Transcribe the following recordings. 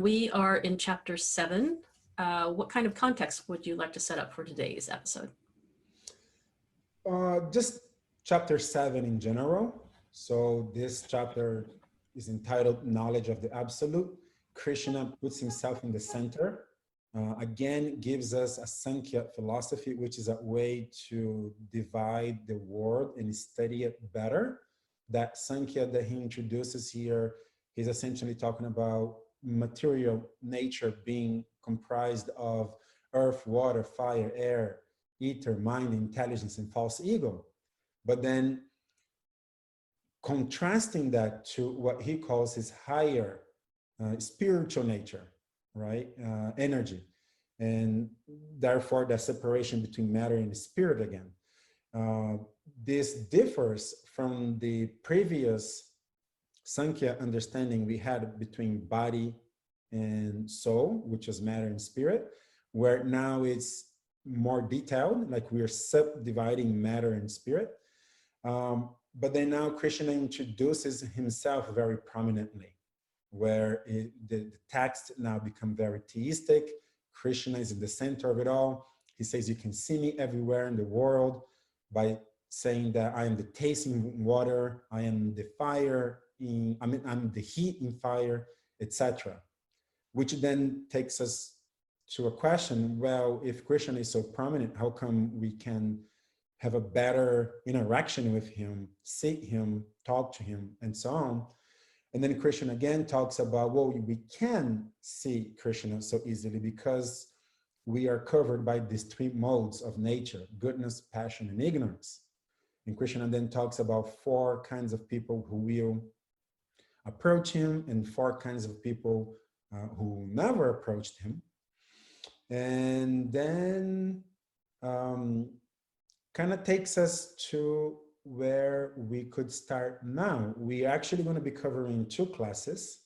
We are in chapter 7. What kind of context would you like to set up for today's episode? Just chapter 7 in general. So this chapter is entitled Knowledge of the Absolute. Krishna puts himself in the center. Again, gives us a Sankhya philosophy, which is a way to divide the world and study it better. That Sankhya that he introduces here, he's essentially talking about material nature being comprised of earth, water, fire, air, ether, mind, intelligence, and false ego. But then contrasting that to what he calls his higher spiritual nature, right? Energy. And therefore, the separation between matter and spirit again. This differs from the previous Sankhya understanding we had between body and soul, which was matter and spirit, where now it's more detailed, like we're subdividing matter and spirit. But then now Krishna introduces himself very prominently, where the text now become very theistic. Krishna is in the center of it all. He says, you can see me everywhere in the world by saying that I am the taste in water, I am the fire, I'm the heat in fire, etc. Which then takes us to a question, well, if Krishna is so prominent, how come we can have a better interaction with him, see him, talk to him, and so on? And then Krishna again talks about, well, we can see Krishna so easily because we are covered by these three modes of nature: goodness, passion, and ignorance. And Krishna then talks about 4 kinds of people who will approach him and 4 kinds of people who never approached him. And then kind of takes us to where we could start now. We're actually going to be covering 2 classes,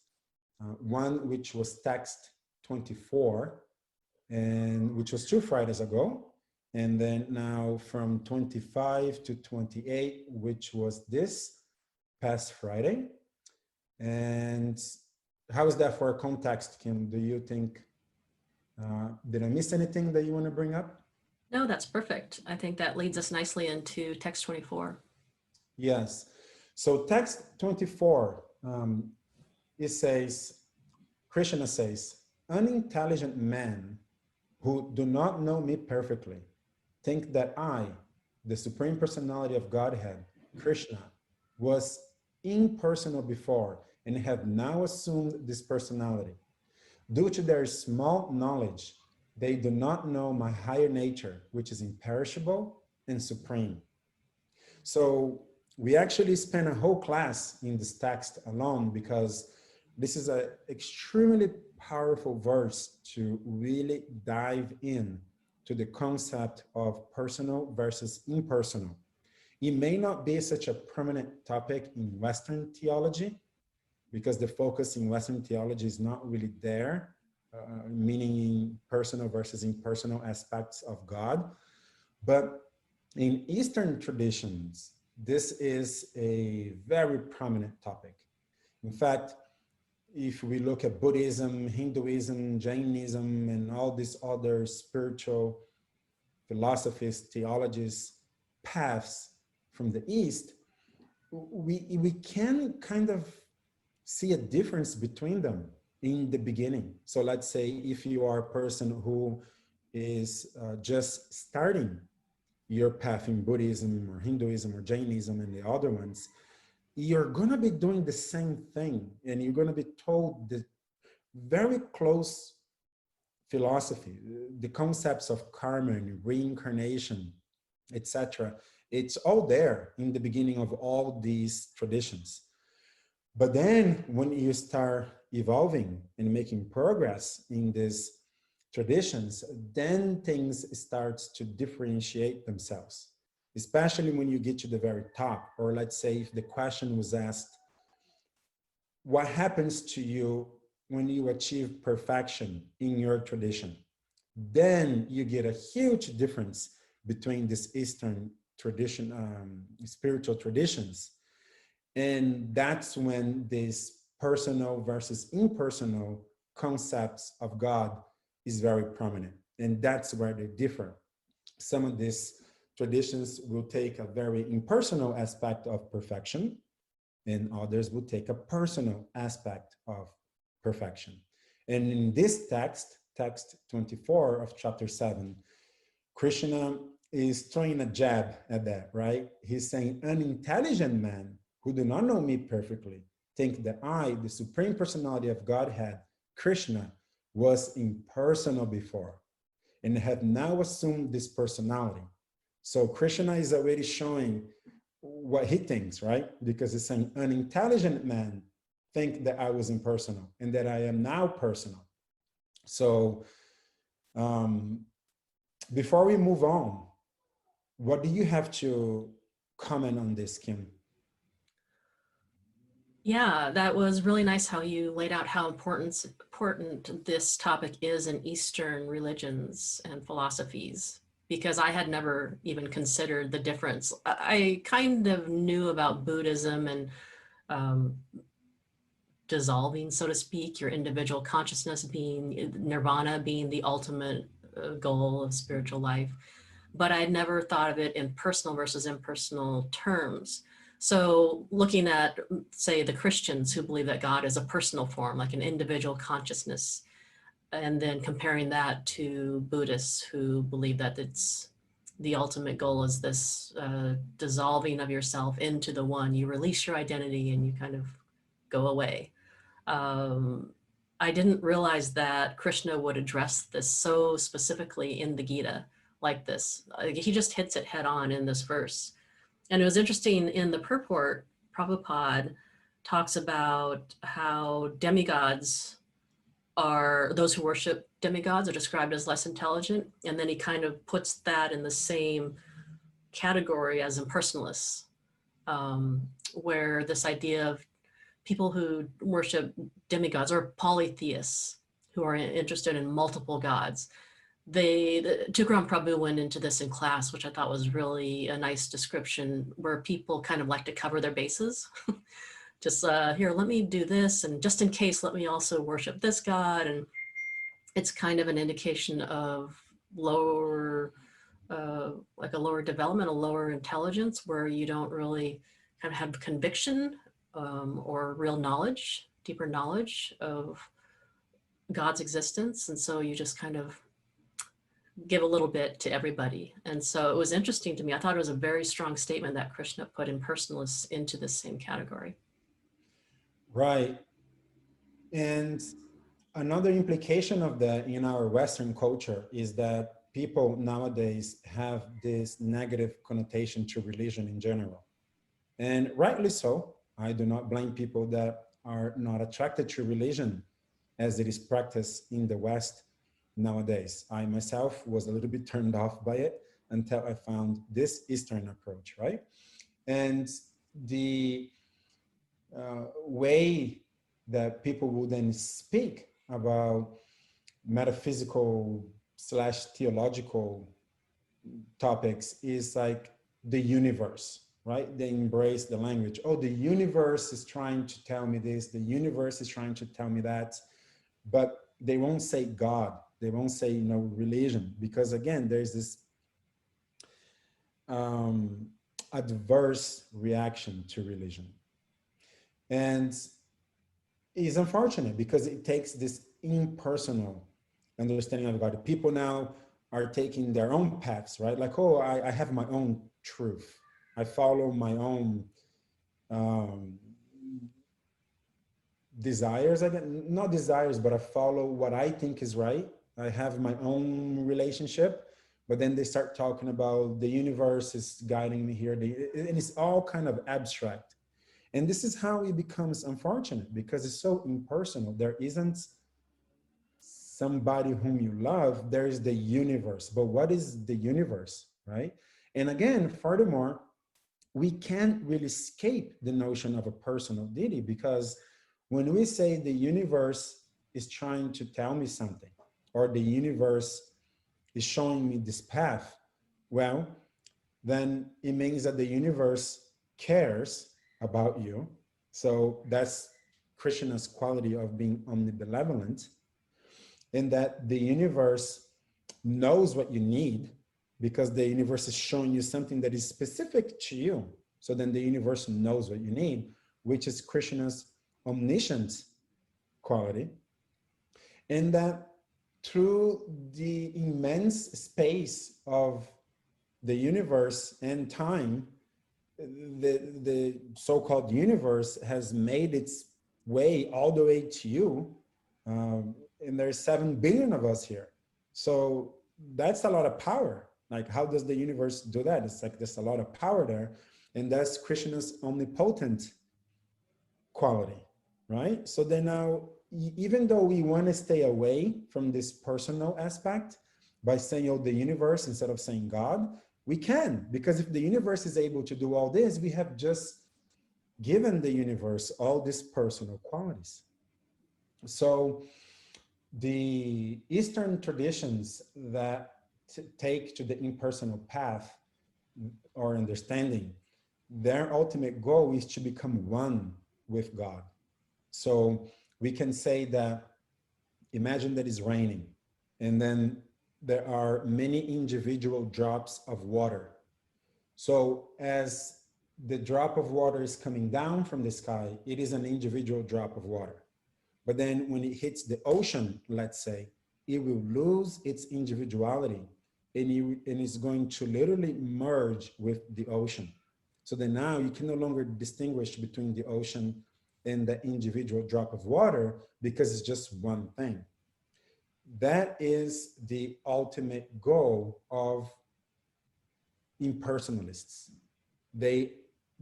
one which was text 24, and which was 2 Fridays ago, and then now from 25 to 28, which was this past Friday. And how is that for a context, Kim? Do you think, did I miss anything that you want to bring up? No, that's perfect. I think that leads us nicely into text 24. Yes. So text 24, it says, Krishna says, unintelligent men who do not know me perfectly think that I, the Supreme Personality of Godhead, Krishna, was impersonal before and have now assumed this personality. Due to their small knowledge, they do not know my higher nature, which is imperishable and supreme. So we actually spent a whole class in this text alone because this is an extremely powerful verse to really dive in to the concept of personal versus impersonal. It may not be such a prominent topic in Western theology because the focus in Western theology is not really there, meaning personal versus impersonal aspects of God. But in Eastern traditions, this is a very prominent topic. In fact, if we look at Buddhism, Hinduism, Jainism, and all these other spiritual philosophies, theologies, paths from the East, we can kind of see a difference between them in the beginning. So let's say if you are a person who is just starting your path in Buddhism or Hinduism or Jainism and the other ones, you're going to be doing the same thing, and you're going to be told the very close philosophy, the concepts of karma and reincarnation, etc. It's all there in the beginning of all these traditions. But then when you start evolving and making progress in these traditions, then things start to differentiate themselves, especially when you get to the very top. Or let's say if the question was asked, what happens to you when you achieve perfection in your tradition? Then you get a huge difference between this Eastern tradition, spiritual traditions. And that's when this personal versus impersonal concepts of God is very prominent. And that's where they differ. Some of these traditions will take a very impersonal aspect of perfection, and others will take a personal aspect of perfection. And in this text, text 24 of chapter 7, Krishna is throwing a jab at that, right? He's saying, unintelligent men who do not know me perfectly think that I, the Supreme Personality of Godhead, Krishna, was impersonal before and have now assumed this personality. So Krishna is already showing what he thinks, right? Because he's saying unintelligent men think that I was impersonal and that I am now personal. So before we move on, what do you have to comment on this, Kim? Yeah, that was really nice how you laid out how important this topic is in Eastern religions and philosophies, because I had never even considered the difference. I kind of knew about Buddhism and um, dissolving, so to speak, your individual consciousness being nirvana, being the ultimate goal of spiritual life. But I'd never thought of it in personal versus impersonal terms. So looking at, say, the Christians who believe that God is a personal form, like an individual consciousness, and then comparing that to Buddhists who believe that it's the ultimate goal is this dissolving of yourself into the one. You release your identity and you kind of go away. I didn't realize that Krishna would address this so specifically in the Gita like this. He just hits it head on in this verse. And it was interesting in the purport, Prabhupada talks about how demigods are, those who worship demigods are described as less intelligent. And then he kind of puts that in the same category as impersonalists, where this idea of people who worship demigods or polytheists who are interested in multiple gods. Tukaram Prabhu went into this in class, which I thought was really a nice description, where people kind of like to cover their bases. Just here, let me do this, and just in case, let me also worship this god. And it's kind of an indication of lower, like a lower development, a lower intelligence, where you don't really kind of have conviction or real knowledge, deeper knowledge of God's existence. And so you just kind of give a little bit to everybody. And so it was interesting to me. I thought it was a very strong statement that Krishna put impersonalists into the same category. Right. And another implication of that in our Western culture is that people nowadays have this negative connotation to religion in general. And rightly so. I do not blame people that are not attracted to religion as it is practiced in the West nowadays. I myself was a little bit turned off by it until I found this Eastern approach, right? And the way that people will then speak about metaphysical slash theological topics is like the universe, right? They embrace the language. Oh, the universe is trying to tell me this. The universe is trying to tell me that. But they won't say God. They won't say, religion, because again, there's this adverse reaction to religion. And it's unfortunate because it takes this impersonal understanding of God. People now are taking their own paths, right? Like, oh, I have my own truth. I follow my own desires, not desires, but I follow what I think is right. I have my own relationship, but then they start talking about the universe is guiding me here. And it's all kind of abstract. And this is how it becomes unfortunate because it's so impersonal. There isn't somebody whom you love, there is the universe. But what is the universe, right? And again, furthermore, we can't really escape the notion of a personal deity, because when we say the universe is trying to tell me something, or the universe is showing me this path, well, then it means that the universe cares about you. So that's Krishna's quality of being omnibenevolent. and that the universe knows what you need because the universe is showing you something that is specific to you. So then the universe knows what you need, which is Krishna's omniscient quality. And that through the immense space of the universe and time, the so-called universe has made its way all the way to you. And there's 7 billion of us here. So that's a lot of power. Like, how does the universe do that? It's like there's a lot of power there. And that's Krishna's omnipotent quality, right? So then now, even though we want to stay away from this personal aspect by saying, oh, the universe instead of saying God, we can, because if the universe is able to do all this, we have just given the universe all these personal qualities. So the Eastern traditions that take to the impersonal path or understanding, their ultimate goal is to become one with God. So we can say that, imagine that it's raining, and then there are many individual drops of water. So as the drop of water is coming down from the sky, it is an individual drop of water. But then when it hits the ocean, let's say, it will lose its individuality, and it's going to literally merge with the ocean. So then now you can no longer distinguish between the ocean and the individual drop of water because it's just one thing. That is the ultimate goal of impersonalists. They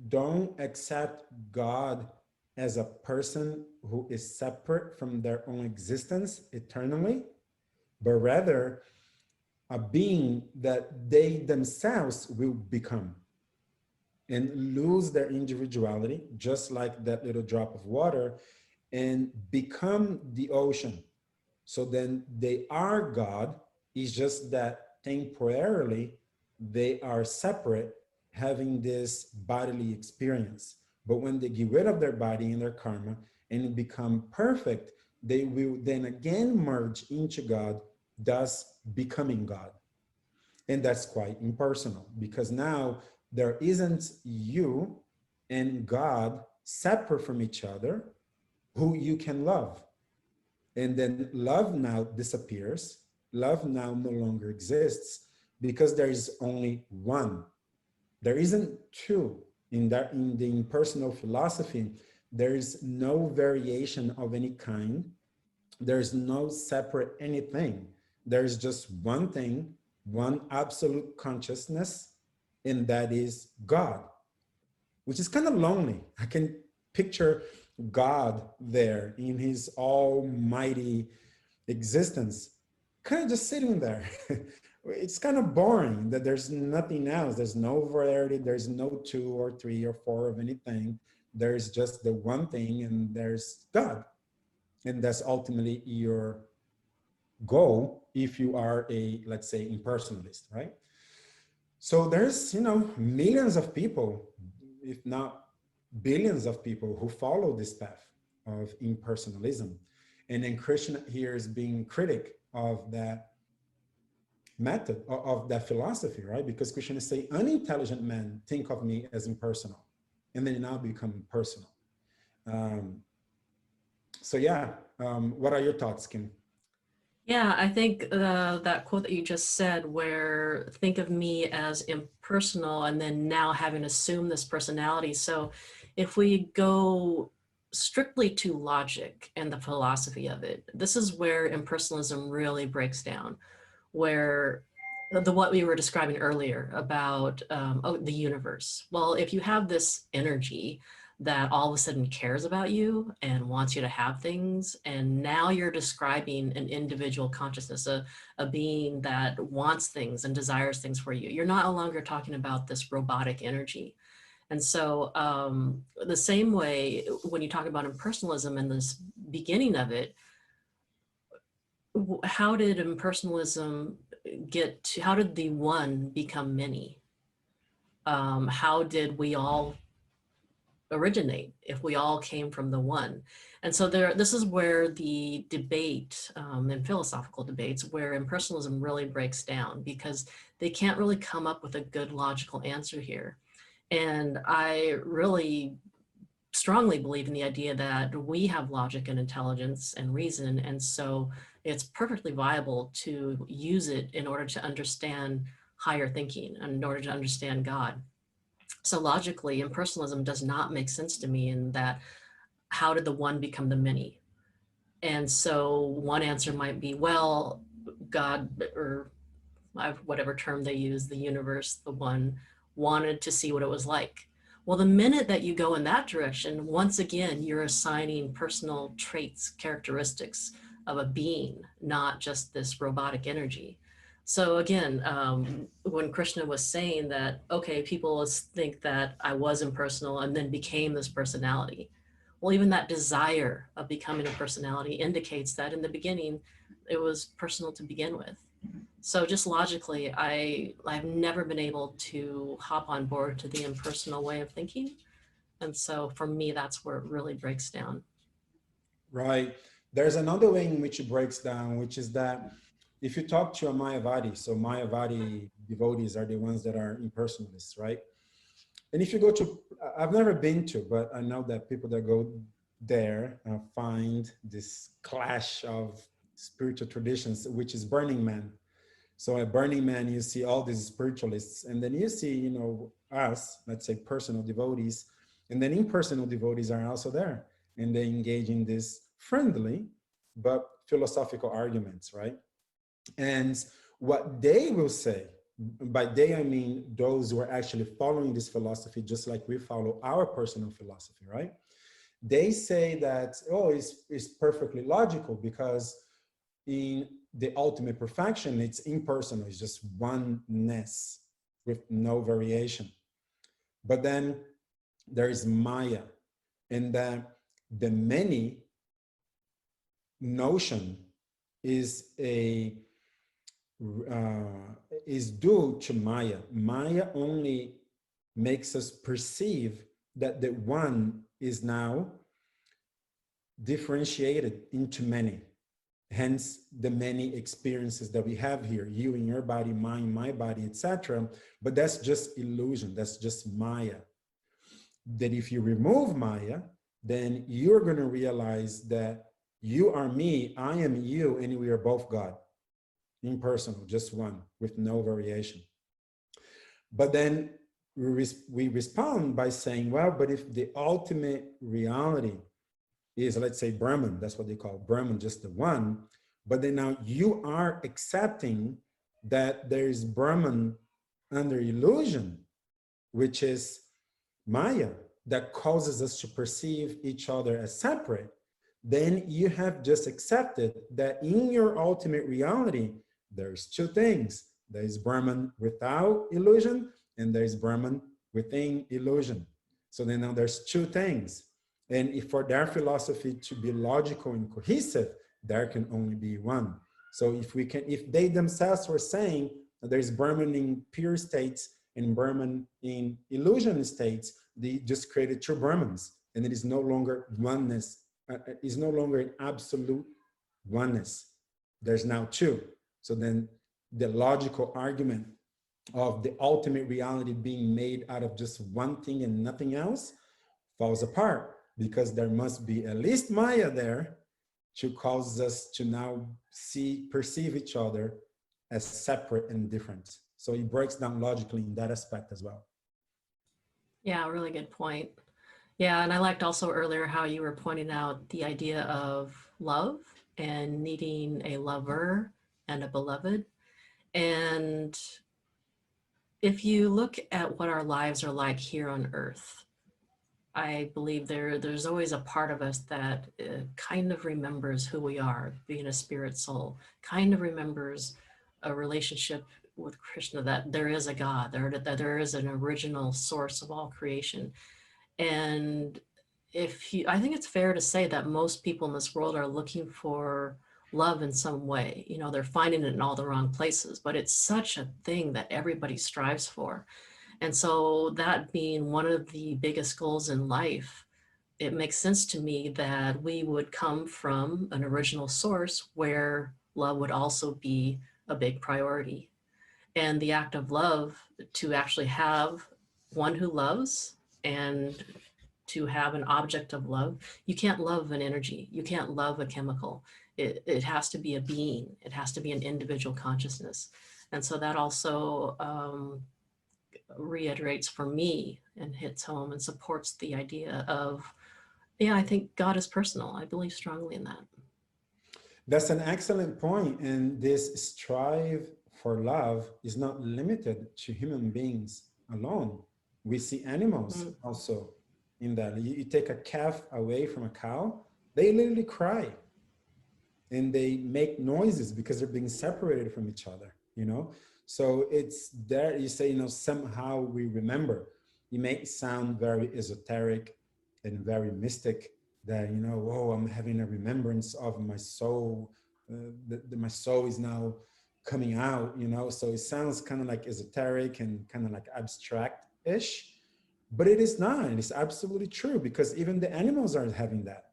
don't accept God as a person who is separate from their own existence eternally, but rather a being that they themselves will become and lose their individuality, just like that little drop of water, and become the ocean. So then they are God, it's just that temporarily they are separate, having this bodily experience. But when they get rid of their body and their karma and become perfect, they will then again merge into God, thus becoming God. And that's quite impersonal, because now there isn't you and God separate from each other who you can love. And then love now disappears. Love now no longer exists because there is only one. There isn't two. In the impersonal philosophy, there is no variation of any kind. There's no separate anything. There's just one thing, one absolute consciousness, and that is God, which is kind of lonely. I can picture God there in his almighty existence, kind of just sitting there. It's kind of boring that there's nothing else. There's no variety. There's no 2 or 3 or 4 of anything. There's just the one thing, and there's God. And that's ultimately your goal if you are a, let's say, impersonalist, right? So there's, millions of people, if not billions of people, who follow this path of impersonalism. And then Krishna here is being critic of that method, of that philosophy, right? Because Krishna is saying, unintelligent men think of me as impersonal, and then now become personal. So yeah, what are your thoughts, Kim? Yeah, I think that quote that you just said, where think of me as impersonal and then now having assumed this personality. So if we go strictly to logic and the philosophy of it, this is where impersonalism really breaks down, where what we were describing earlier about the universe. Well, if you have this energy that all of a sudden cares about you and wants you to have things, and now you're describing an individual consciousness, a being that wants things and desires things for you, you're not no longer talking about this robotic energy. And so the same way, when you talk about impersonalism and this beginning of it, how did impersonalism get to, how did the one become many? How did we all originate if we all came from the one? And so this is where the debate in philosophical debates, where impersonalism really breaks down, because they can't really come up with a good logical answer here. And I really strongly believe in the idea that we have logic and intelligence and reason. And so it's perfectly viable to use it in order to understand higher thinking and in order to understand God. So logically, impersonalism does not make sense to me in that, how did the one become the many? And so one answer might be, well, God, or whatever term they use, the universe, the one, wanted to see what it was like. Well, the minute that you go in that direction, once again, you're assigning personal traits, characteristics of a being, not just this robotic energy. So again, when Krishna was saying that, okay, people think that I was impersonal and then became this personality. Well, even that desire of becoming a personality indicates that in the beginning, it was personal to begin with. So just logically, I've never been able to hop on board to the impersonal way of thinking. And so for me, that's where it really breaks down. Right. There's another way in which it breaks down, which is that if you talk to a Mayavadi, so Mayavadi devotees are the ones that are impersonalists, right? And if you go to, I've never been to, but I know that people that go there find this clash of spiritual traditions, which is Burning Man. So at Burning Man, you see all these spiritualists, and then you see, you know, us, let's say personal devotees, and then impersonal devotees are also there, and they engage in this friendly but philosophical arguments, right? And what they will say, by they I mean those who are actually following this philosophy, just like we follow our personal philosophy, right? They say that, oh, it's perfectly logical because in the ultimate perfection, it's impersonal, it's just oneness with no variation. But then there is Maya, and that the many notion is is due to Maya. Maya only makes us perceive that the one is now differentiated into many. Hence the many experiences that we have here, you in your body, mine, my body, etc. But that's just illusion, that's just Maya. That if you remove Maya, then you're going to realize that you are me, I am you, and we are both God, impersonal, just one, with no variation. But then we respond by saying, well, but if the ultimate reality is, let's say, Brahman, that's what they call Brahman, just the one, but then now you are accepting that there is Brahman under illusion, which is Maya, that causes us to perceive each other as separate, then you have just accepted that in your ultimate reality, there's two things. There is Brahman without illusion, and there is Brahman within illusion. So then now there's two things. And if for their philosophy to be logical and cohesive, there can only be one. So if they themselves were saying that there's Brahman in pure states and Brahman in illusion states, they just created two Brahmans, and it is no longer oneness, is no longer an absolute oneness. There's now two. So then the logical argument of the ultimate reality being made out of just one thing and nothing else falls apart, because there must be at least Maya there to cause us to now perceive each other as separate and different. So it breaks down logically in that aspect as well. Yeah, really good point. Yeah, and I liked also earlier how you were pointing out the idea of love and needing a lover and a beloved. And if you look at what our lives are like here on Earth, I believe there's always a part of us that kind of remembers who we are, being a spirit soul, kind of remembers a relationship with Krishna, that there is a God, that there is an original source of all creation. And I think it's fair to say that most people in this world are looking for love in some way. They're finding it in all the wrong places, but it's such a thing that everybody strives for. And so that being one of the biggest goals in life, it makes sense to me that we would come from an original source where love would also be a big priority. And the act of love, to actually have one who loves and to have an object of love, you can't love an energy, you can't love a chemical. It has to be a being, it has to be an individual consciousness. And so that also reiterates for me and hits home and supports the idea of, yeah, I think God is personal. I believe strongly in that. That's an excellent point. And this strive for love is not limited to human beings alone. We see animals also in that. You take a calf away from a cow, they literally cry and they make noises because they're being separated from each other, you know? So it's there, you say, you know, somehow we remember. It may sound very esoteric and very mystic, that, you know, oh, I'm having a remembrance of my soul, my soul is now coming out, you know? So it sounds kind of like esoteric and kind of like abstract-ish, but it is not. It's absolutely true, because even the animals are having that.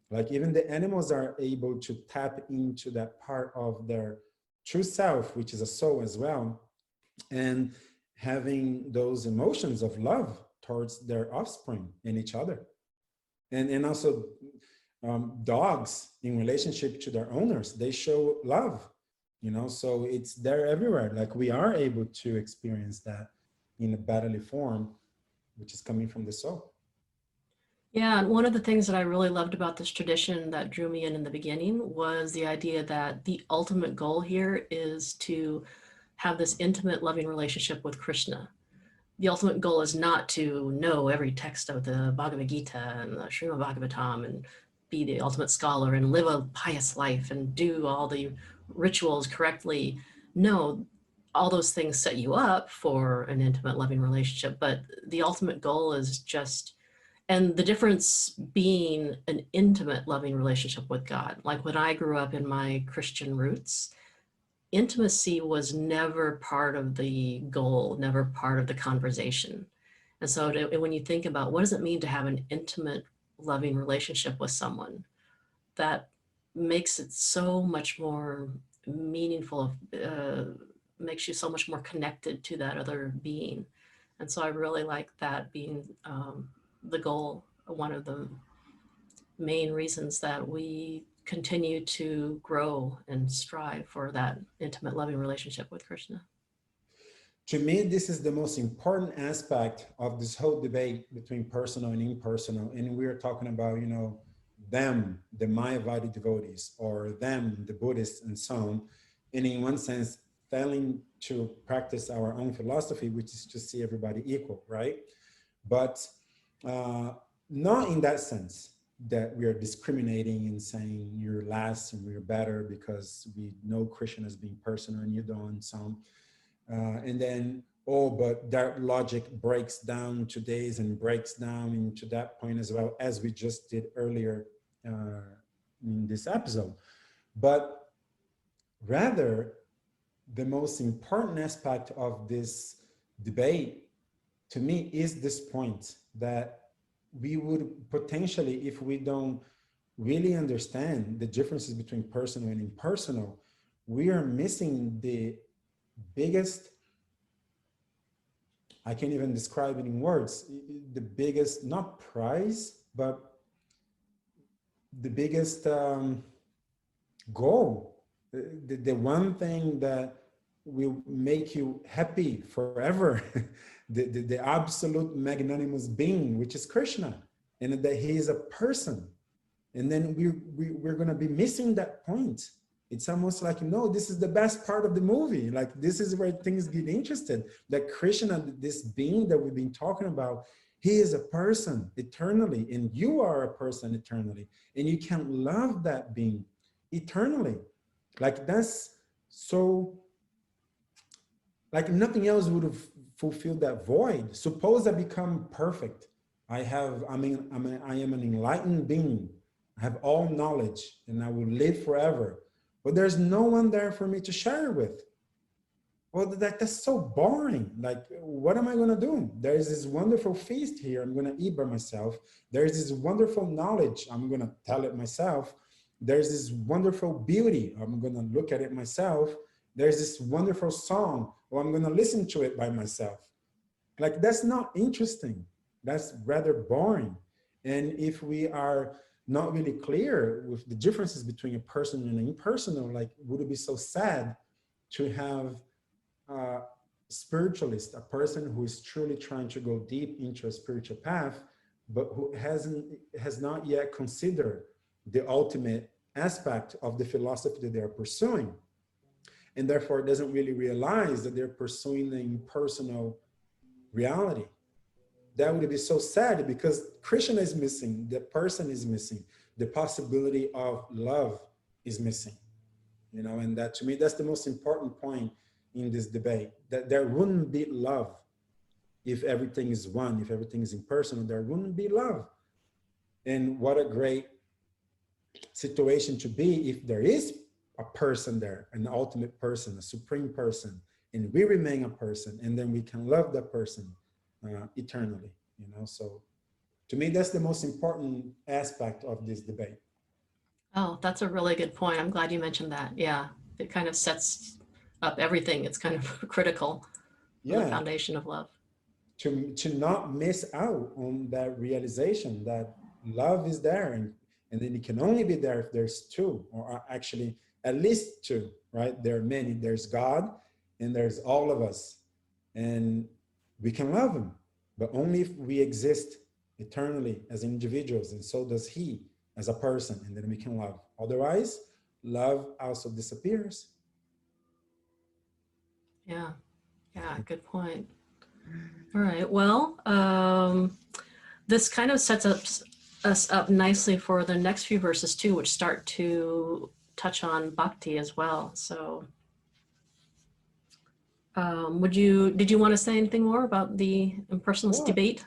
Like even the animals are able to tap into that part of their true self, which is a soul as well, and having those emotions of love towards their offspring and each other. And also dogs in relationship to their owners, they show love, you know, so it's there everywhere. Like we are able to experience that in a bodily form, which is coming from the soul. Yeah, and one of the things that I really loved about this tradition that drew me in the beginning was the idea that the ultimate goal here is to have this intimate, loving relationship with Krishna. The ultimate goal is not to know every text of the Bhagavad Gita and the Srimad Bhagavatam and be the ultimate scholar and live a pious life and do all the rituals correctly. No, all those things set you up for an intimate, loving relationship, but the ultimate goal is just, and the difference being an intimate, loving relationship with God. Like when I grew up in my Christian roots, intimacy was never part of the goal, never part of the conversation. And so when you think about what does it mean to have an intimate, loving relationship with someone, that makes it so much more meaningful, makes you so much more connected to that other being. And so I really like that being the goal, one of the main reasons that we continue to grow and strive for that intimate, loving relationship with Krishna. To me, this is the most important aspect of this whole debate between personal and impersonal. And we're talking about, you know, them, the Mayavadi devotees, or them, the Buddhists, and so on. And in one sense, failing to practice our own philosophy, which is to see everybody equal, right? But not in that sense that we are discriminating and saying you're less and we're better because we know Krishna as being personal and you don't, so on. And then, oh, but that logic breaks down to this and breaks down into that point as well, as we just did earlier in this episode. But rather, the most important aspect of this debate to me is this point that we would potentially, if we don't really understand the differences between personal and impersonal, we are missing the biggest, I can't even describe it in words, the biggest, not prize, but the biggest goal, the one thing that will make you happy forever, the absolute magnanimous being, which is Krishna, and that he is a person. And then we're going to be missing that point. It's almost like, no, this is the best part of the movie. Like, this is where things get interested. That Krishna, this being that we've been talking about, he is a person eternally, and you are a person eternally, and you can love that being eternally. Like, that's so, like nothing else would have fulfilled that void. Suppose I become perfect. I am an enlightened being. I have all knowledge and I will live forever, but there's no one there for me to share with. well, that's so boring. Like, what am I going to do? There's this wonderful feast here. I'm going to eat by myself. There's this wonderful knowledge. I'm going to tell it myself. There's this wonderful beauty. I'm going to look at it myself. There's this wonderful song. Well, I'm going to listen to it by myself. Like, that's not interesting. That's rather boring. And if we are not really clear with the differences between a person and an impersonal, like, would it be so sad to have a spiritualist, a person who is truly trying to go deep into a spiritual path, but who has not yet considered the ultimate aspect of the philosophy that they're pursuing, and therefore doesn't really realize that they're pursuing the impersonal reality. That would be so sad, because Krishna is missing, the person is missing, the possibility of love is missing, you know. And that, to me, that's the most important point in this debate, that there wouldn't be love if everything is one, if everything is impersonal. There wouldn't be love. And what a great situation to be if there is a person there, an ultimate person, a supreme person, and we remain a person, and then we can love that person eternally, you know. So to me, that's the most important aspect of this debate. Oh, that's a really good point. I'm glad you mentioned that. Yeah, it kind of sets up everything. It's kind of critical for the foundation of love. To not miss out on that realization that love is there, and then it can only be there if there's two, or actually at least two, right? There are many. There's God and there's all of us, and we can love him, but only if we exist eternally as individuals, and so does he as a person, and then we can love. Otherwise, love also disappears. Yeah, good point. All right, well, this kind of sets us up nicely for the next few verses too, which start to touch on bhakti as well. So did you want to say anything more about the impersonalist debate?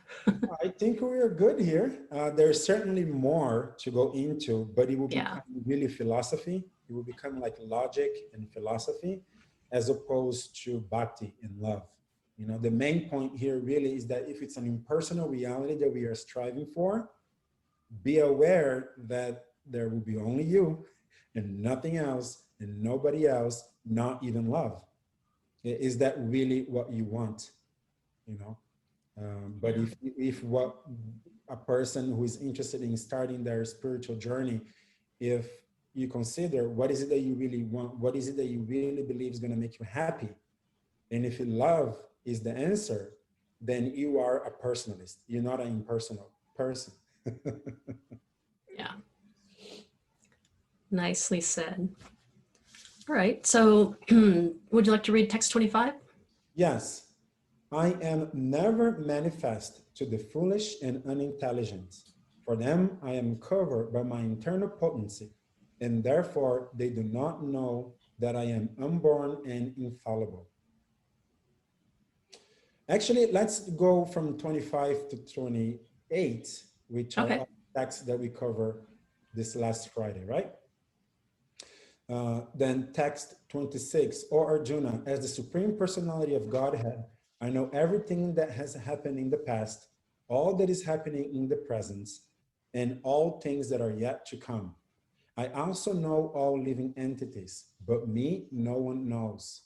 I think we are good here. There's certainly more to go into, but it will become really philosophy. It will become like logic and philosophy, as opposed to bhakti and love. You know, the main point here really is that if it's an impersonal reality that we are striving for, be aware that there will be only you and nothing else and nobody else, not even love. Is that really what you want? You know? But if what a person who is interested in starting their spiritual journey, if you consider what is it that you really want, what is it that you really believe is going to make you happy, and if love is the answer, then you are a personalist. You're not an impersonal person. Yeah. Nicely said. All right. So would you like to read text 25? Yes. I am never manifest to the foolish and unintelligent. For them, I am covered by my internal potency, and therefore they do not know that I am unborn and infallible. Actually, let's go from 25 to 28, which are all texts that we cover this last Friday, right? Then text 26, O Arjuna, as the Supreme Personality of Godhead, I know everything that has happened in the past, all that is happening in the present, and all things that are yet to come. I also know all living entities, but me no one knows.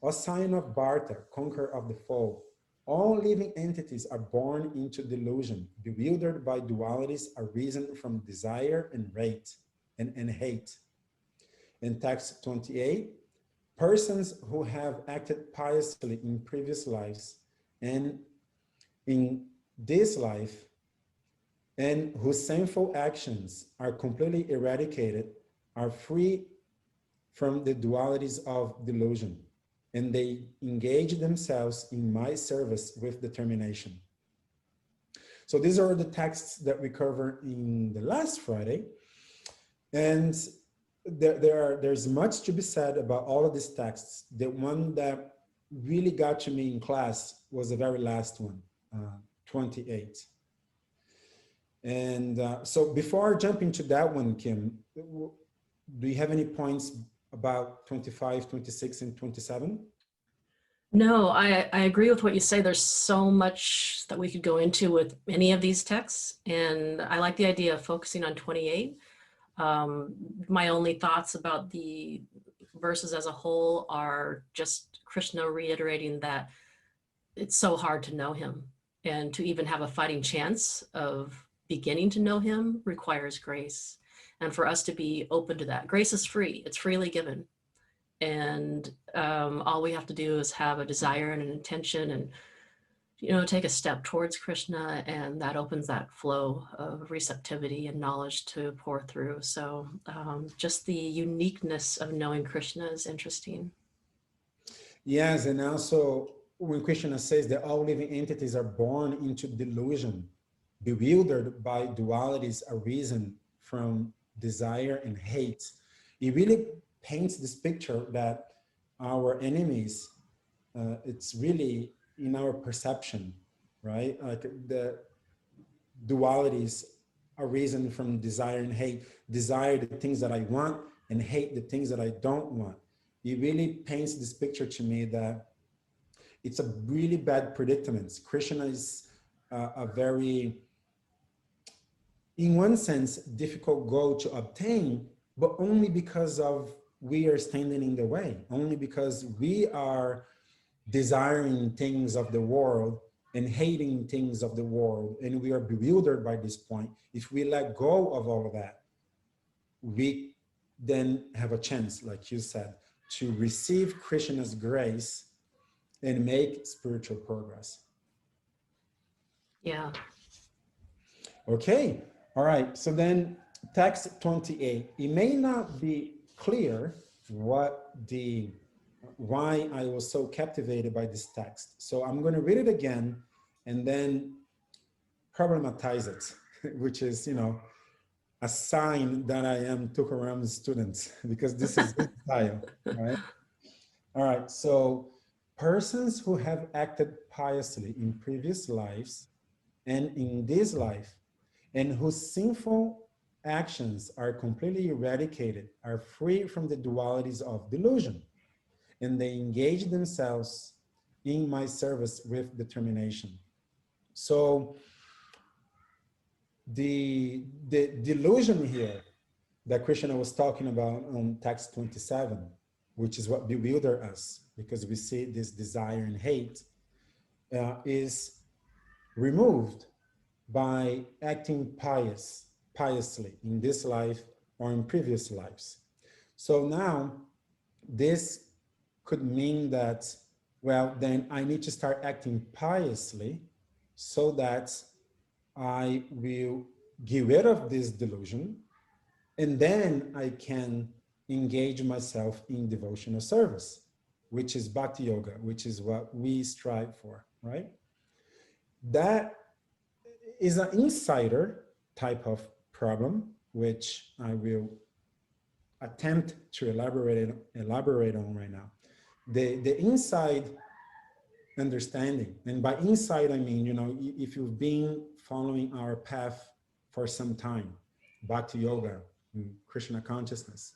O sign of Bharta, conqueror of the foe, all living entities are born into delusion, bewildered by dualities arisen from desire and hate. In text 28, persons who have acted piously in previous lives and in this life, and whose sinful actions are completely eradicated, are free from the dualities of delusion, and they engage themselves in my service with determination. So these are the texts that we covered in the last Friday. And there's much to be said about all of these texts. The one that really got to me in class was the very last one, 28. And so before I jump into that one, Kim, do you have any points about 25, 26, and 27? No, I agree with what you say. There's so much that we could go into with any of these texts. And I like the idea of focusing on 28. My only thoughts about the verses as a whole are just Krishna reiterating that it's so hard to know him, and to even have a fighting chance of beginning to know him requires grace. And for us to be open to that, grace is free, it's freely given. And all we have to do is have a desire and an intention, and take a step towards Krishna, and that opens that flow of receptivity and knowledge to pour through. So just the uniqueness of knowing Krishna is interesting. Yes, and also when Krishna says that all living entities are born into delusion, bewildered by dualities arisen from desire and hate, it really paints this picture that our enemies, it's really in our perception, right? Like the dualities arisen from desire and hate. Desire the things that I want and hate the things that I don't want. It really paints this picture to me that it's a really bad predicament. Krishna is a very, in one sense, difficult goal to obtain, but only because of we are standing in the way, only because we are desiring things of the world and hating things of the world, and we are bewildered by this point. If we let go of all of that, we then have a chance, like you said, to receive Krishna's grace and make spiritual progress. Yeah. Okay, all right. So then text 28, it may not be clear why I was so captivated by this text. So I'm going to read it again and then problematize it, which is, a sign that I am Tukaram's student, because this is his style, right? All right, so persons who have acted piously in previous lives and in this life, and whose sinful actions are completely eradicated, are free from the dualities of delusion, and they engage themselves in my service with determination. So the delusion here that Krishna was talking about on text 27, which is what bewilder us because we see this desire and hate, is removed by acting piously in this life or in previous lives. So now this could mean that, well, then I need to start acting piously so that I will get rid of this delusion, and then I can engage myself in devotional service, which is bhakti yoga, which is what we strive for, right? That is an insider type of problem, which I will attempt to elaborate on right now. The inside understanding, and by inside I mean, if you've been following our path for some time, bhakti yoga, Krishna consciousness,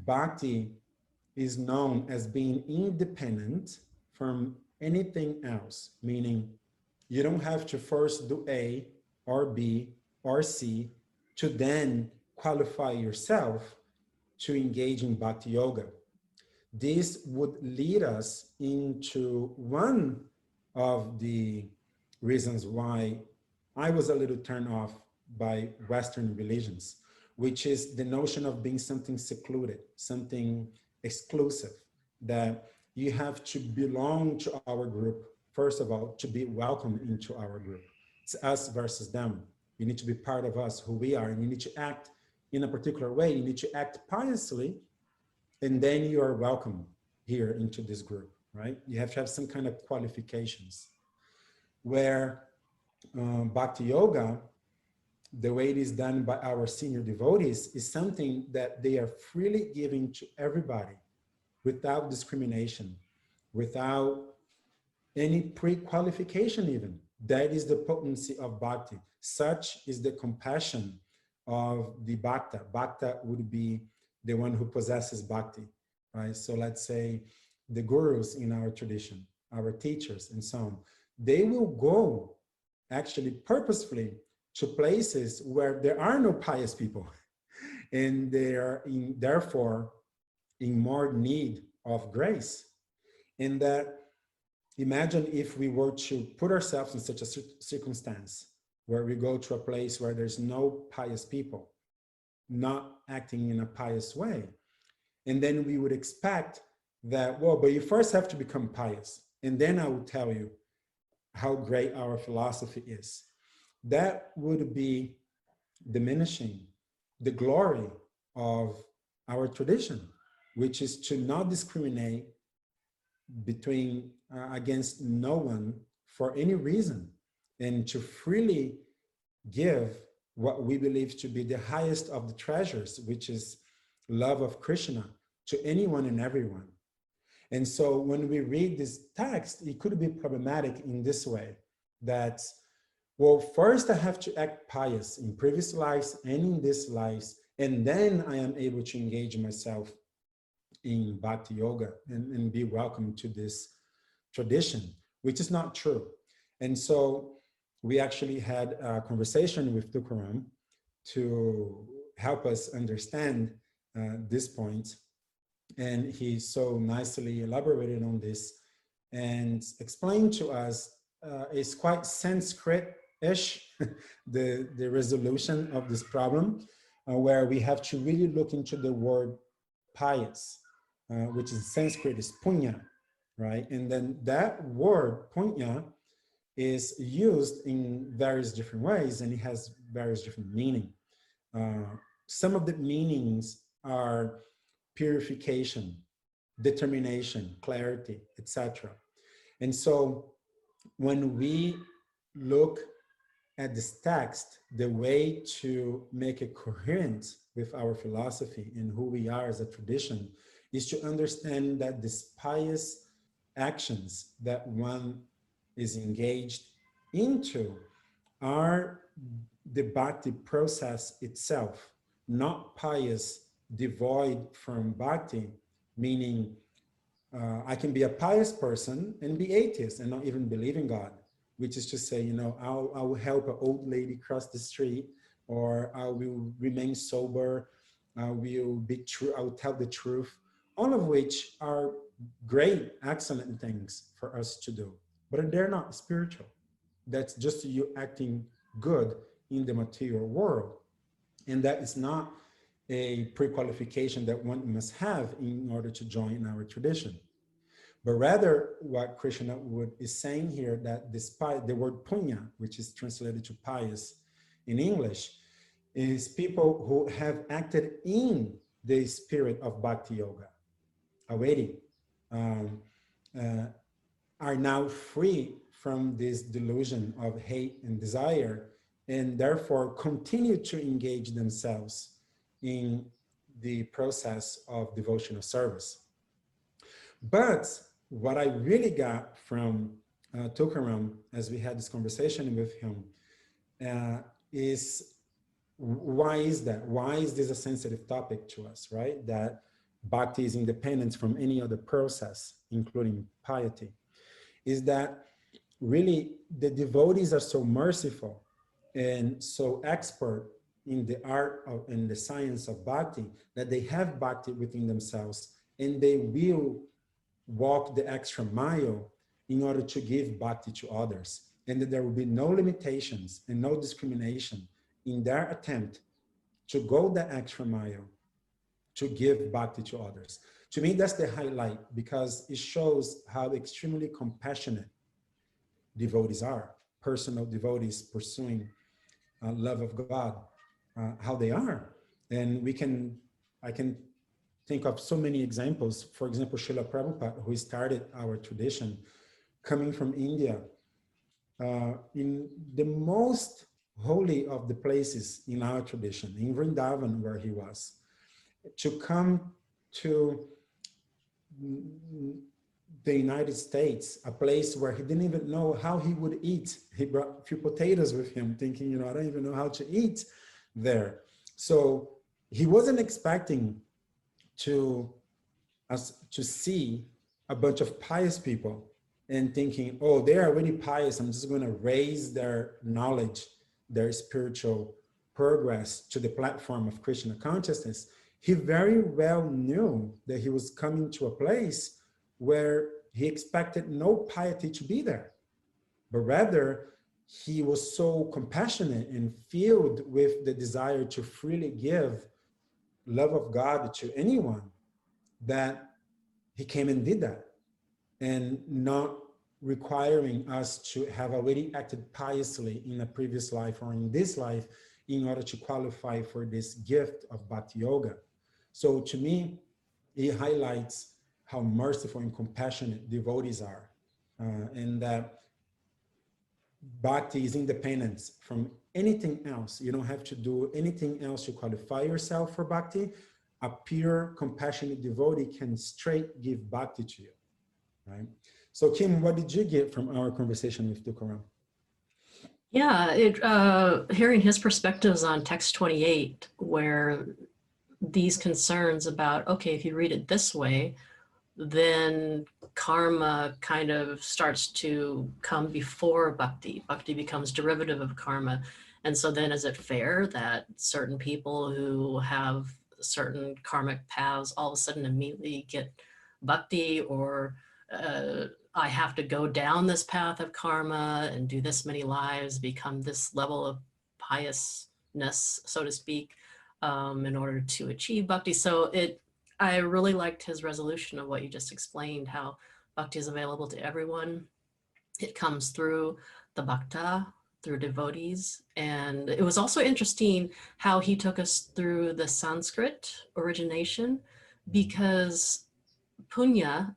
bhakti is known as being independent from anything else, meaning you don't have to first do A or B or C to then qualify yourself to engage in bhakti yoga. This would lead us into one of the reasons why I was a little turned off by Western religions, which is the notion of being something secluded, something exclusive, that you have to belong to our group, first of all, to be welcome into our group. It's us versus them. You need to be part of us, who we are, and you need to act in a particular way. You need to act piously, and then you are welcome here into this group, right? You have to have some kind of qualifications. Where Bhakti Yoga, the way it is done by our senior devotees, is something that they are freely giving to everybody without discrimination, without any pre-qualification even. That is the potency of bhakti. Such is the compassion of the bhakta. Bhakta would be the one who possesses bhakti, right? So let's say the gurus in our tradition, our teachers and so on, they will go actually purposefully to places where there are no pious people and they are therefore in more need of grace. And that, imagine if we were to put ourselves in such a circumstance where we go to a place where there's no pious people, not acting in a pious way. And then we would expect that, well, but you first have to become pious. And then I will tell you how great our philosophy is. That would be diminishing the glory of our tradition, which is to not discriminate between against no one for any reason, and to freely give what we believe to be the highest of the treasures, which is love of Krishna, to anyone and everyone. And so when we read this text, it could be problematic in this way, that, well, first I have to act pious in previous lives and in this lives, and then I am able to engage myself in Bhakti Yoga and be welcome to this tradition, which is not true. And so we actually had a conversation with Tukaram to help us understand this point. And he so nicely elaborated on this and explained to us, it's quite Sanskrit-ish, the resolution of this problem, where we have to really look into the word pious, which in Sanskrit is punya, right? And then that word punya is used in various different ways, and it has various different meaning. Some of the meanings are purification, determination, clarity, etc. And so when we look at this text, the way to make it coherent with our philosophy and who we are as a tradition is to understand that these pious actions that one is engaged into are the bhakti process itself, not pious devoid from bhakti, meaning I can be a pious person and be atheist and not even believe in God, which is to say, you know, I will help an old lady cross the street, or I will remain sober, I will be true, I will tell the truth, all of which are great, excellent things for us to do, but they're not spiritual. That's just you acting good in the material world. And that is not a pre-qualification that one must have in order to join our tradition. But rather, what Krishna is saying here, that despite the word punya, which is translated to pious in English, is people who have acted in the spirit of Bhakti Yoga already, are now free from this delusion of hate and desire, and therefore continue to engage themselves in the process of devotional service. But what I really got from Tukaram, as we had this conversation with him, is why is that? Why is this a sensitive topic to us, right? That bhakti is independent from any other process, including piety. Is that really the devotees are so merciful and so expert in the art of, in the science of bhakti, that they have bhakti within themselves, and they will walk the extra mile in order to give bhakti to others, and that there will be no limitations and no discrimination in their attempt to go the extra mile to give bhakti to others. To me, that's the highlight, because it shows how extremely compassionate devotees are, personal devotees pursuing love of God, how they are. And I can think of so many examples. For example, Srila Prabhupada, who started our tradition, coming from India, in the most holy of the places in our tradition, in Vrindavan, where he was, to come to the United States, a place where he didn't even know how he would eat. He brought a few potatoes with him, thinking, you know, I don't even know how to eat there. So he wasn't expecting to see a bunch of pious people and thinking, oh, they are really pious, I'm just going to raise their knowledge, their spiritual progress to the platform of Krishna consciousness. He very well knew that he was coming to a place where he expected no piety to be there, but rather he was so compassionate and filled with the desire to freely give love of God to anyone that he came and did that, and not requiring us to have already acted piously in a previous life or in this life in order to qualify for this gift of Bhakti Yoga. So to me, it highlights how merciful and compassionate devotees are, and that Bhakti is independence from anything else. You don't have to do anything else to qualify yourself for Bhakti. A pure, compassionate devotee can straight give Bhakti to you, right? So Kim, what did you get from our conversation with Tukaram? Yeah, hearing his perspectives on text 28, where these concerns about, okay, if you read it this way, then karma kind of starts to come before bhakti. Bhakti becomes derivative of karma. And so then is it fair that certain people who have certain karmic paths all of a sudden immediately get bhakti, or I have to go down this path of karma and do this many lives, become this level of piousness, so to speak, in order to achieve bhakti. So I really liked his resolution of what you just explained, how bhakti is available to everyone. It comes through the bhakta, through devotees. And it was also interesting how he took us through the Sanskrit origination, because punya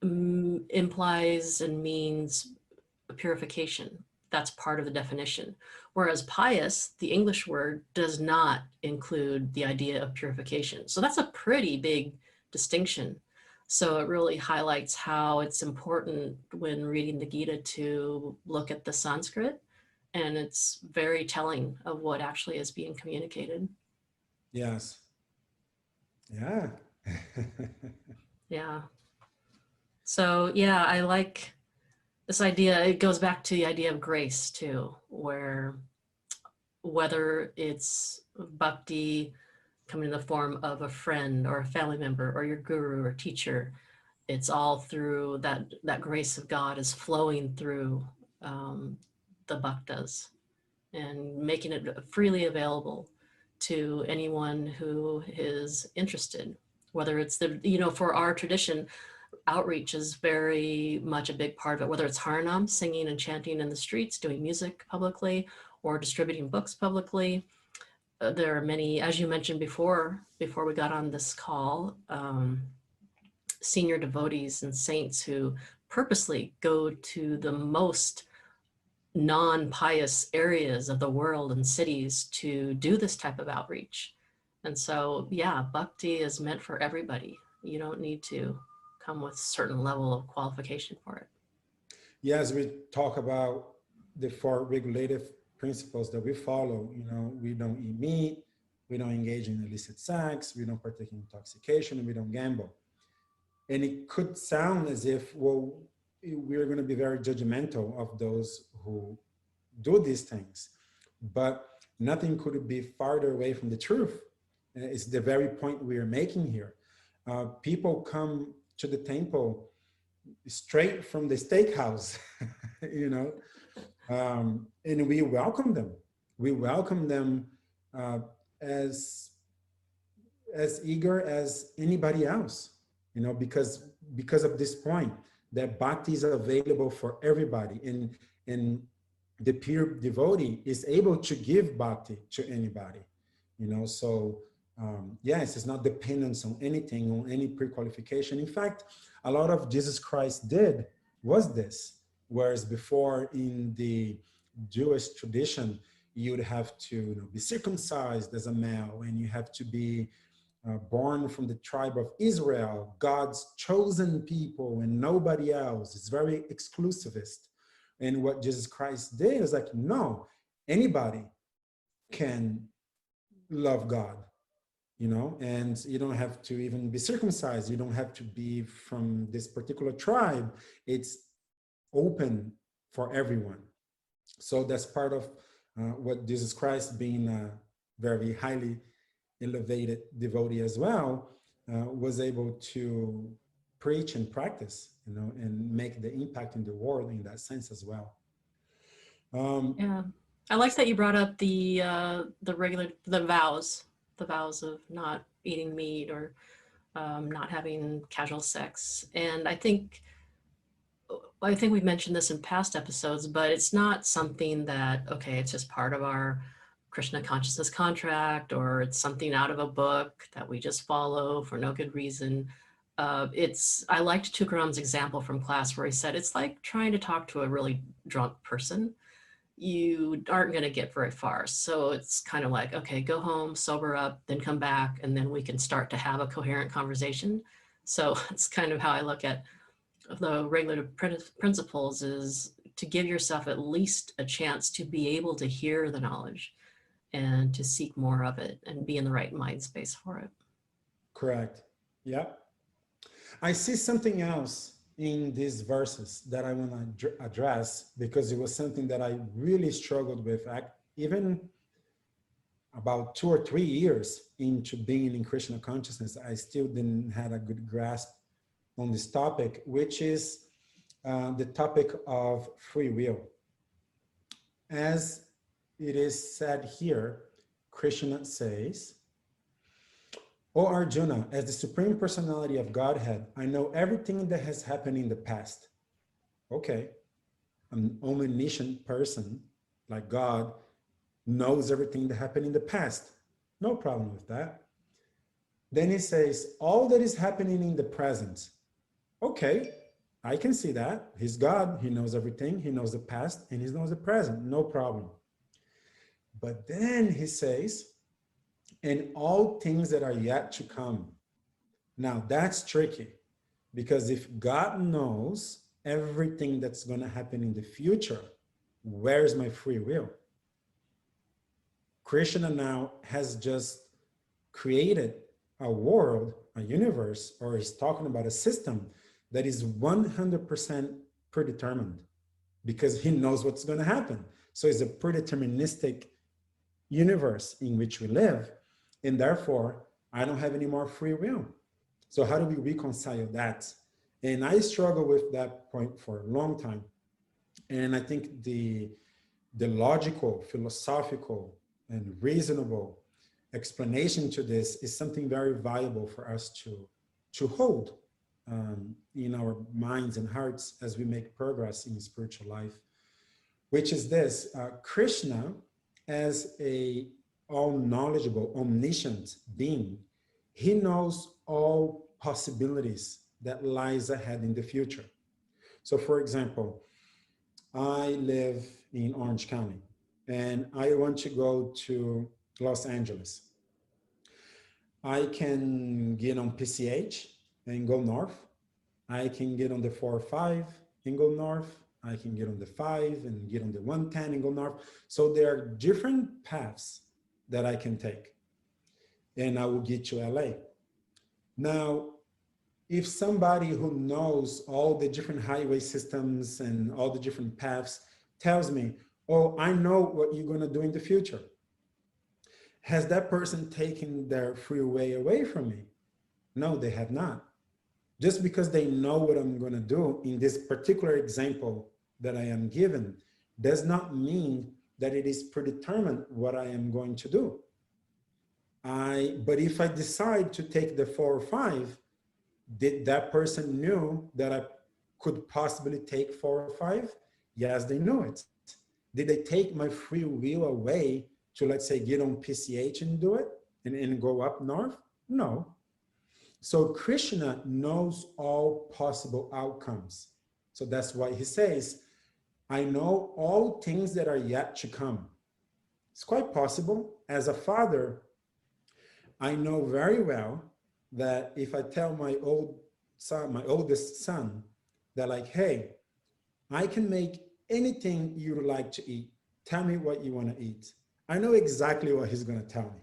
implies and means purification. That's part of the definition. Whereas pious, the English word, does not include the idea of purification. So that's a pretty big distinction. So it really highlights how it's important when reading the Gita to look at the Sanskrit, and it's very telling of what actually is being communicated. Yes. Yeah. Yeah. So yeah, I like this idea. It goes back to the idea of grace too, where whether it's bhakti coming in the form of a friend or a family member or your guru or teacher, it's all through that grace of God is flowing through the bhaktas and making it freely available to anyone who is interested. Whether it's for our tradition, outreach is very much a big part of it, whether it's Harinam, singing and chanting in the streets, doing music publicly, or distributing books publicly. There are many, as you mentioned before we got on this call, senior devotees and saints who purposely go to the most non-pious areas of the world and cities to do this type of outreach. And so, yeah, bhakti is meant for everybody. You don't need to come with a certain level of qualification for it. Yes, we talk about the 4 regulative principles that we follow. We don't eat meat, we don't engage in illicit sex, we don't partake in intoxication, and we don't gamble. And it could sound as if, well, we're going to be very judgmental of those who do these things, but nothing could be farther away from the truth. It's the very point we are making here. People come to the temple straight from the steakhouse, and we welcome them. We welcome them as eager as anybody else, because of this point that bhakti is available for everybody, and the pure devotee is able to give bhakti to anybody, so yes, it's not dependence on anything, on any pre-qualification. In fact, a lot of Jesus Christ did was this, whereas before in the Jewish tradition, you'd have to be circumcised as a male, and you have to be born from the tribe of Israel, God's chosen people and nobody else. It's very exclusivist. And what Jesus Christ did is like, no, anybody can love God. and you don't have to even be circumcised. You don't have to be from this particular tribe. It's open for everyone. So that's part of what Jesus Christ, being a very highly elevated devotee as well, was able to preach and practice, and make the impact in the world in that sense as well. Yeah, I like that you brought up the vows of not eating meat or not having casual sex. And I think we've mentioned this in past episodes, but it's not something that, okay, it's just part of our Krishna consciousness contract, or it's something out of a book that we just follow for no good reason. I liked Tukaram's example from class where he said, it's like trying to talk to a really drunk person. You aren't going to get very far. So it's kind of like, okay, go home, sober up, then come back, and then we can start to have a coherent conversation. So it's kind of how I look at the regulative principles, is to give yourself at least a chance to be able to hear the knowledge and to seek more of it and be in the right mind space for it. Correct. Yeah. I see something else in these verses that I want to address, because it was something that I really struggled with, even about 2 or 3 years into being in Krishna consciousness. I still didn't have a good grasp on this topic, which is the topic of free will. As it is said here, Krishna says, "O Arjuna, as the Supreme Personality of Godhead, I know everything that has happened in the past." Okay, an omniscient person like God knows everything that happened in the past. No problem with that. Then he says, all that is happening in the present. Okay, I can see that. He's God. He knows everything. He knows the past and he knows the present. No problem. But then he says, and all things that are yet to come. Now that's tricky, because if God knows everything that's going to happen in the future, where's my free will? Krishna now has just created a world, a universe, or he's talking about a system that is 100% predetermined, because he knows what's going to happen. So it's a predeterministic universe in which we live, and therefore I don't have any more free will. So how do we reconcile that? And I struggle with that point for a long time. And I think the logical, philosophical, and reasonable explanation to this is something very valuable for us to hold in our minds and hearts as we make progress in spiritual life, which is this: Krishna, as a all-knowledgeable, omniscient being, he knows all possibilities that lies ahead in the future. So for example, I live in Orange County and I want to go to Los Angeles. I can get on PCH and go north. I can get on the 405 and go north. I can get on the 5 and get on the 110 and go north. So there are different paths that I can take, and I will get to LA. Now, if somebody who knows all the different highway systems and all the different paths tells me, oh, I know what you're going to do in the future, has that person taken their free way away from me? No, they have not. Just because they know what I'm going to do in this particular example that I am given does not mean that it is predetermined what I am going to do. But if I decide to take the 4 or 5, did that person knew that I could possibly take 4 or 5? Yes, they knew it. Did they take my free will away to, let's say, get on PCH and do it and go up north? No. So Krishna knows all possible outcomes. So that's why he says, I know all things that are yet to come. It's quite possible. As a father, I know very well that if I tell my oldest son, that like, hey, I can make anything you like to eat. Tell me what you want to eat. I know exactly what he's going to tell me,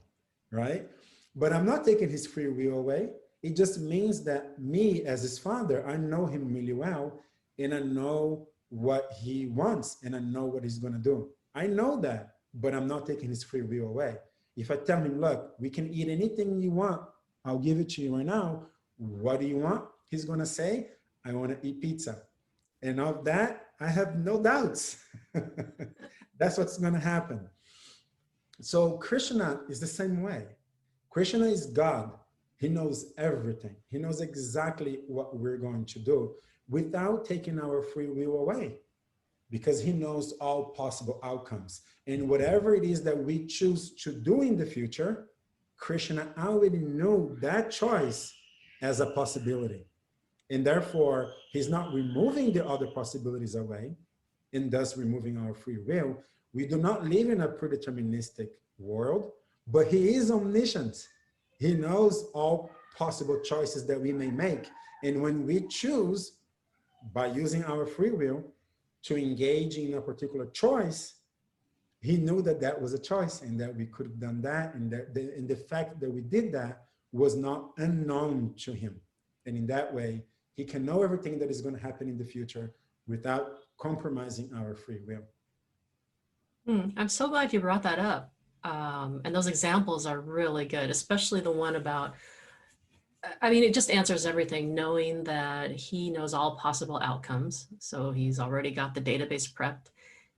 right? but I'm not taking his free will away. It just means that me as his father, I know him really well, and I know what he wants, and I know what he's going to do. I know that, but I'm not taking his free will away. If I tell him, look, we can eat anything you want, I'll give it to you right now. What do you want? He's going to say, I want to eat pizza. And of that, I have no doubts. That's what's going to happen. So Krishna is the same way. Krishna is God. He knows everything. He knows exactly what we're going to do without taking our free will away, because he knows all possible outcomes. And whatever it is that we choose to do in the future, Krishna already knew that choice as a possibility. And therefore, he's not removing the other possibilities away, and thus removing our free will. We do not live in a predeterministic world, but he is omniscient. He knows all possible choices that we may make. And when we choose, by using our free will, to engage in a particular choice, he knew that that was a choice and that we could have done that, and that and the fact that we did that was not unknown to him. And in that way, he can know everything that is going to happen in the future without compromising our free will. I'm so glad you brought that up. And those examples are really good, especially the one about, I mean, it just answers everything, knowing that he knows all possible outcomes. So he's already got the database prepped,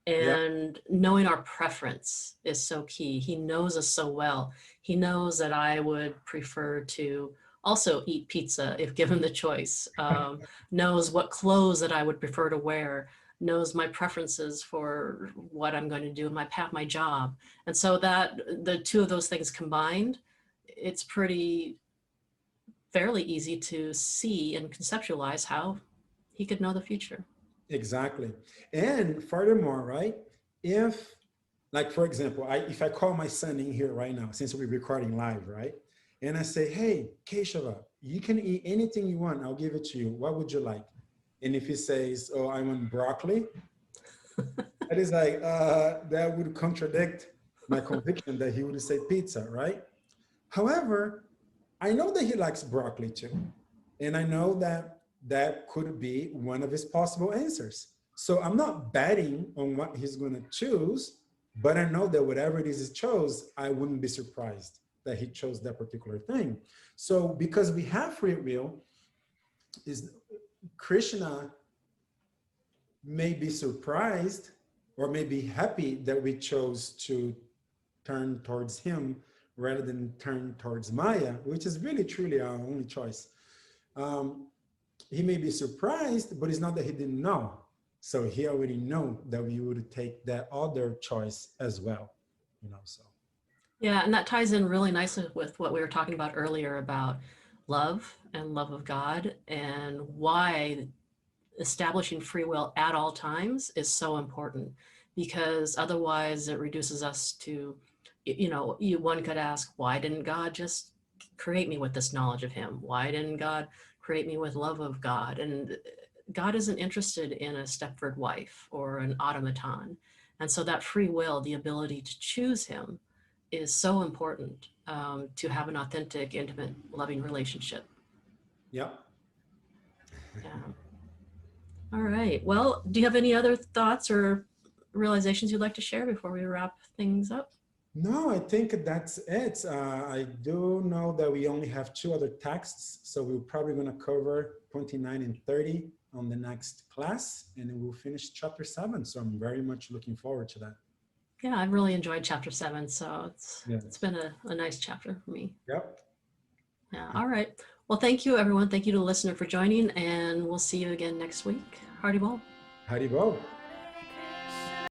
and knowing our preference is so key. He knows us so well. He knows that I would prefer to also eat pizza if given the choice, knows what clothes that I would prefer to wear, knows my preferences for what I'm going to do in my job. And so that the two of those things combined, it's fairly easy to see and conceptualize how he could know the future. Exactly. And furthermore, right, if, like, for example, if I call my son in here right now, since we're recording live, right, and I say, hey, Keshava, you can eat anything you want, I'll give it to you. What would you like? And if he says, oh, I want broccoli, that is like, that would contradict my conviction that he would say pizza, right? However, I know that he likes broccoli too. And I know that that could be one of his possible answers. So I'm not betting on what he's going to choose, but I know that whatever it is he chose, I wouldn't be surprised that he chose that particular thing. So because we have free will, is Krishna may be surprised or may be happy that we chose to turn towards him rather than turn towards Maya, which is really truly our only choice. He may be surprised, but it's not that he didn't know. So he already know that we would take that other choice as well, you know, so. Yeah, and that ties in really nicely with what we were talking about earlier about love and love of God, and why establishing free will at all times is so important, because otherwise it reduces us to, one could ask, why didn't God just create me with this knowledge of him? Why didn't God create me with love of God? And God isn't interested in a Stepford wife or an automaton. And so that free will, the ability to choose him, is so important to have an authentic, intimate, loving relationship. Yeah. Yeah. All right. Well, do you have any other thoughts or realizations you'd like to share before we wrap things up? No, I think that's it. I do know that we only have 2 other texts, so we're probably going to cover 29 and 30 on the next class, and then we'll finish chapter 7. So I'm very much looking forward to that. Yeah, I've really enjoyed chapter 7, so it's been a nice chapter for me. Yep. Yeah. All right. Well, thank you, everyone. Thank you to the listener for joining, and we'll see you again next week. Hardy Bol. Haribol.